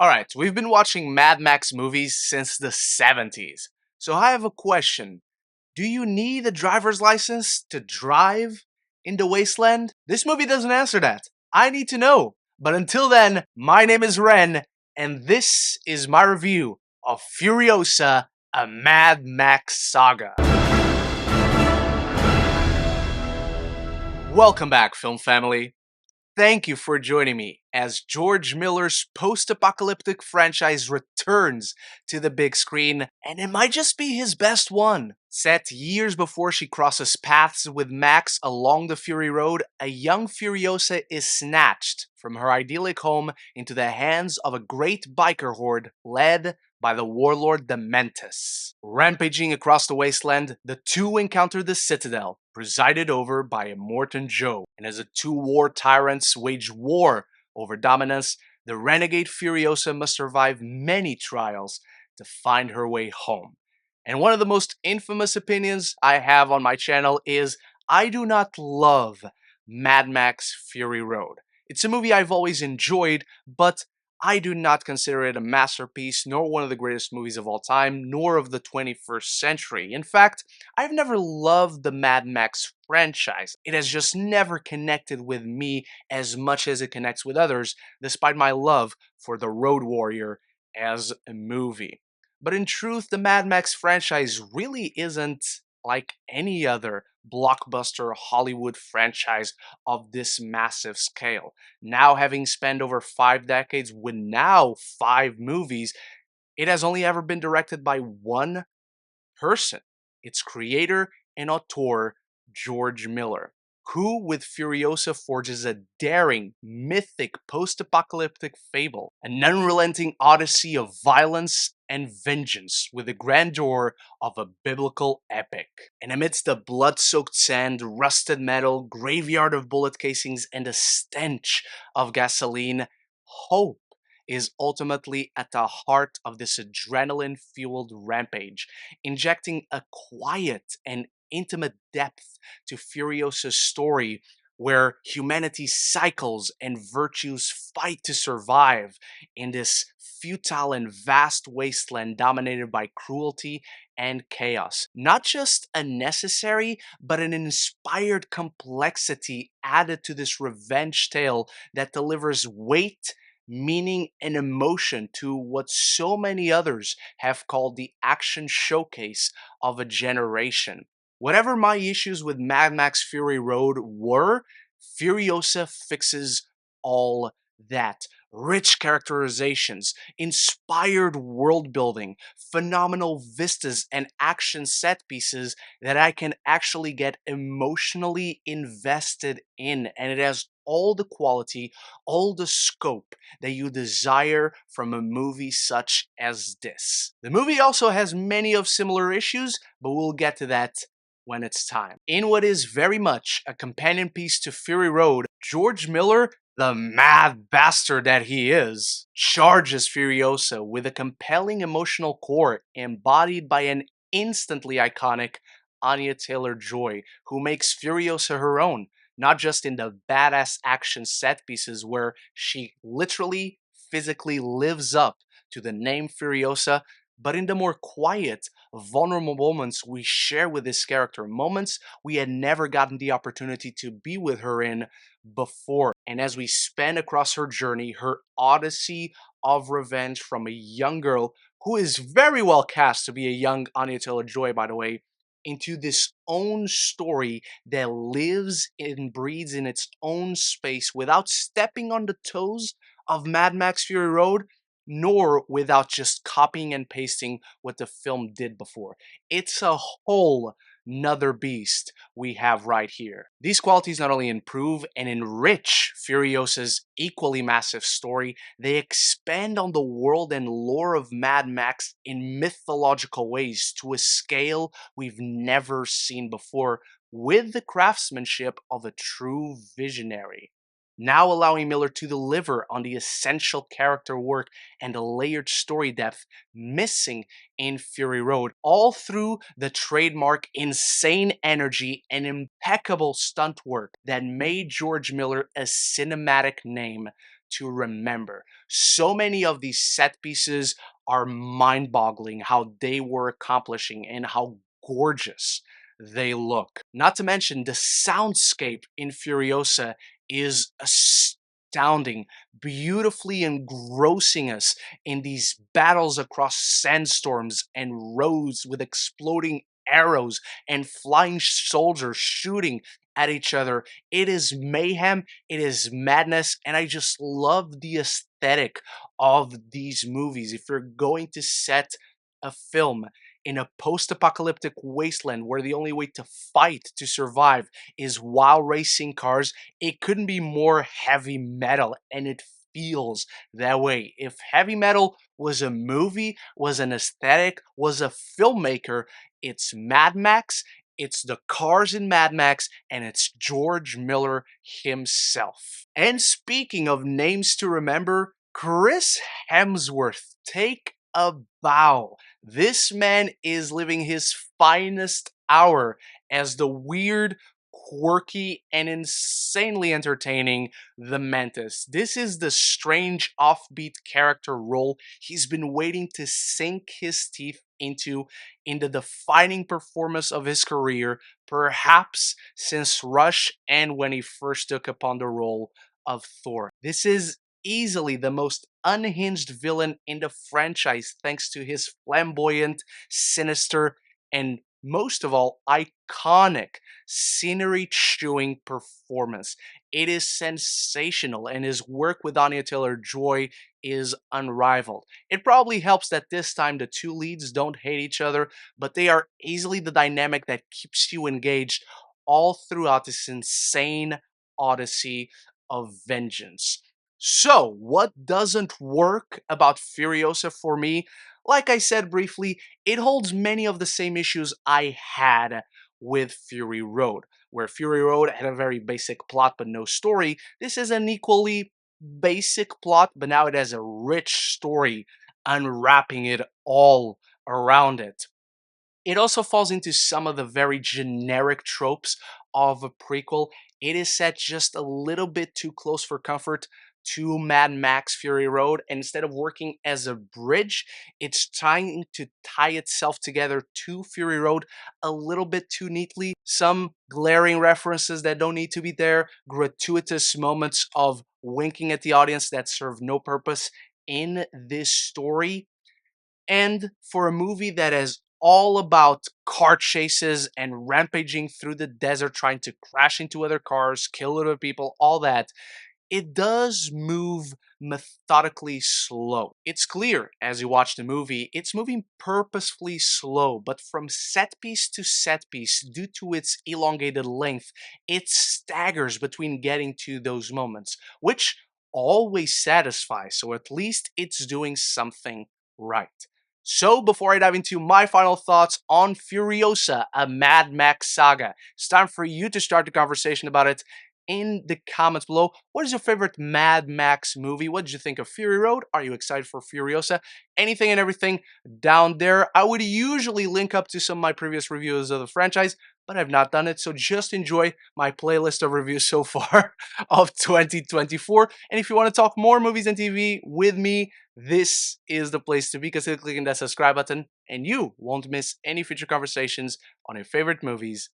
Alright, we've been watching Mad Max movies since the 70s. So I have a question. Do you need a driver's license to drive in the wasteland? This movie doesn't answer that. I need to know. But until then, my name is Ren, and this is my review of Furiosa, a Mad Max Saga. Welcome back, film family. Thank you for joining me as George Miller's post-apocalyptic franchise returns to the big screen, and it might just be his best one. Set years before she crosses paths with Max along the Fury Road, a young Furiosa is snatched from her idyllic home into the hands of a great biker horde led by the warlord Dementus. Rampaging across the wasteland, the two encounter the citadel, presided over by Immortan Joe, and as the two war tyrants wage war over dominance, the renegade Furiosa must survive many trials to find her way home. And one of the most infamous opinions I have on my channel is I do not love Mad Max Fury Road. It's a movie I've always enjoyed, but I do not consider it a masterpiece, nor one of the greatest movies of all time, nor of the 21st century. In fact, I've never loved the Mad Max franchise. It has just never connected with me as much as it connects with others, despite my love for The Road Warrior as a movie. But in truth, the Mad Max franchise really isn't like any other blockbuster Hollywood franchise of this massive scale. Now, having spent over 5 decades with now 5 movies, it has only ever been directed by one person, its creator and auteur, George Miller, who with Furiosa forges a daring, mythic, post-apocalyptic fable, an unrelenting odyssey of violence and vengeance with the grandeur of a biblical epic. And amidst the blood-soaked sand, rusted metal, graveyard of bullet casings, and the stench of gasoline, hope is ultimately at the heart of this adrenaline-fueled rampage, injecting a quiet and intimate depth to Furiosa's story where humanity cycles and virtues fight to survive in this futile and vast wasteland dominated by cruelty and chaos. Not just a necessary, but an inspired complexity added to this revenge tale that delivers weight, meaning, and emotion to what so many others have called the action showcase of a generation. Whatever my issues with Mad Max Fury Road were, Furiosa fixes all that. Rich characterizations, inspired world building, phenomenal vistas, and action set pieces that I can actually get emotionally invested in. And it has all the quality, all the scope that you desire from a movie such as this. The movie also has many of similar issues, but we'll get to that when it's time. In what is very much a companion piece to Fury Road, George Miller, the mad bastard that he is, charges Furiosa with a compelling emotional core embodied by an instantly iconic Anya Taylor-Joy, who makes Furiosa her own, not just in the badass action set pieces where she literally, physically lives up to the name Furiosa, but in the more quiet, vulnerable moments we share with this character, moments we had never gotten the opportunity to be with her in before. And as we span across her journey, her odyssey of revenge from a young girl who is very well cast to be a young Anya Taylor-Joy, by the way, into this own story that lives and breathes in its own space without stepping on the toes of Mad Max Fury Road, nor without just copying and pasting what the film did before. It's a whole nother beast we have right here. These qualities not only improve and enrich Furiosa's equally massive story, they expand on the world and lore of Mad Max in mythological ways to a scale we've never seen before, with the craftsmanship of a true visionary. Now allowing Miller to deliver on the essential character work and the layered story depth missing in Fury Road, all through the trademark insane energy and impeccable stunt work that made George Miller a cinematic name to remember. So many of these set pieces are mind-boggling how they were accomplishing and how gorgeous they look. Not to mention the soundscape in Furiosa is astounding, beautifully engrossing us in these battles across sandstorms and roads with exploding arrows and flying soldiers shooting at each other. It is mayhem, it is madness, and I just love the aesthetic of these movies. If you're going to set a film in a post-apocalyptic wasteland where the only way to fight to survive is while racing cars, it couldn't be more heavy metal, and it feels that way. If heavy metal was a movie, was an aesthetic, was a filmmaker, it's Mad Max, it's the cars in Mad Max, and it's George Miller himself. And speaking of names to remember, Chris Hemsworth, take a bow. This man is living his finest hour as the weird, quirky, and insanely entertaining Dementus. This is the strange, offbeat character role he's been waiting to sink his teeth into in the defining performance of his career, perhaps since Rush and when he first took upon the role of Thor. This is easily the most unhinged villain in the franchise thanks to his flamboyant, sinister, and most of all, iconic scenery-chewing performance. It is sensational, and his work with Anya Taylor-Joy is unrivaled. It probably helps that this time the two leads don't hate each other, but they are easily the dynamic that keeps you engaged all throughout this insane odyssey of vengeance. So, what doesn't work about Furiosa for me? Like I said briefly, it holds many of the same issues I had with Fury Road. Where Fury Road had a very basic plot but no story, this is an equally basic plot, but now it has a rich story unwrapping it all around it. It also falls into some of the very generic tropes of a prequel. It is set just a little bit too close for comfort to Mad Max Fury Road, and instead of working as a bridge, it's trying to tie itself together to Fury Road a little bit too neatly. Some glaring references that don't need to be there, gratuitous moments of winking at the audience that serve no purpose in this story. And for a movie that is all about car chases and rampaging through the desert, trying to crash into other cars, kill other people, all that, it does move methodically slow. It's clear as you watch the movie, it's moving purposefully slow, but from set piece to set piece, due to its elongated length, it staggers between getting to those moments, which always satisfies, so at least it's doing something right. So, before I dive into my final thoughts on Furiosa, a Mad Max Saga, it's time for you to start the conversation about it in the comments below. What is your favorite Mad Max movie? What did you think of Fury Road? Are you excited for Furiosa? Anything and everything down there. I would usually link up to some of my previous reviews of the franchise, but I've not done it, so just enjoy my playlist of reviews so far of 2024. And if you want to talk more movies and TV with me, this is the place to be. Consider clicking that subscribe button, and you won't miss any future conversations on your favorite movies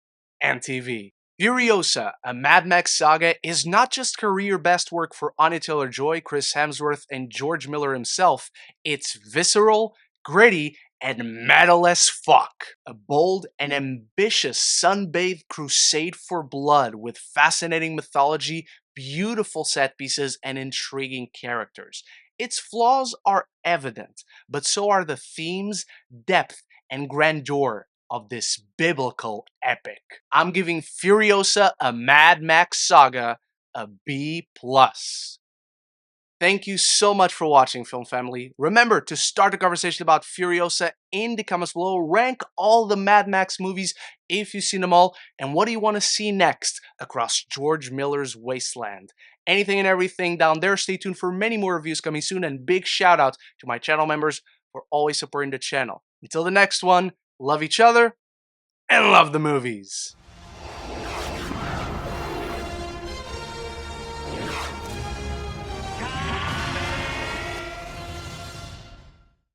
and TV. Furiosa, a Mad Max Saga, is not just career best work for Anya Taylor-Joy, Chris Hemsworth, and George Miller himself. It's visceral, gritty, and metal as fuck. A bold and ambitious sun-bathed crusade for blood with fascinating mythology, beautiful set pieces, and intriguing characters. Its flaws are evident, but so are the themes, depth, and grandeur of this biblical epic. I'm giving Furiosa, a Mad Max Saga, a B+. Thank you so much for watching, Film Family. Remember to start a conversation about Furiosa in the comments below. Rank all the Mad Max movies if you've seen them all, and what do you want to see next across George Miller's Wasteland? Anything and everything down there. Stay tuned for many more reviews coming soon, and big shout out to my channel members for always supporting the channel. Until the next one, love each other and love the movies.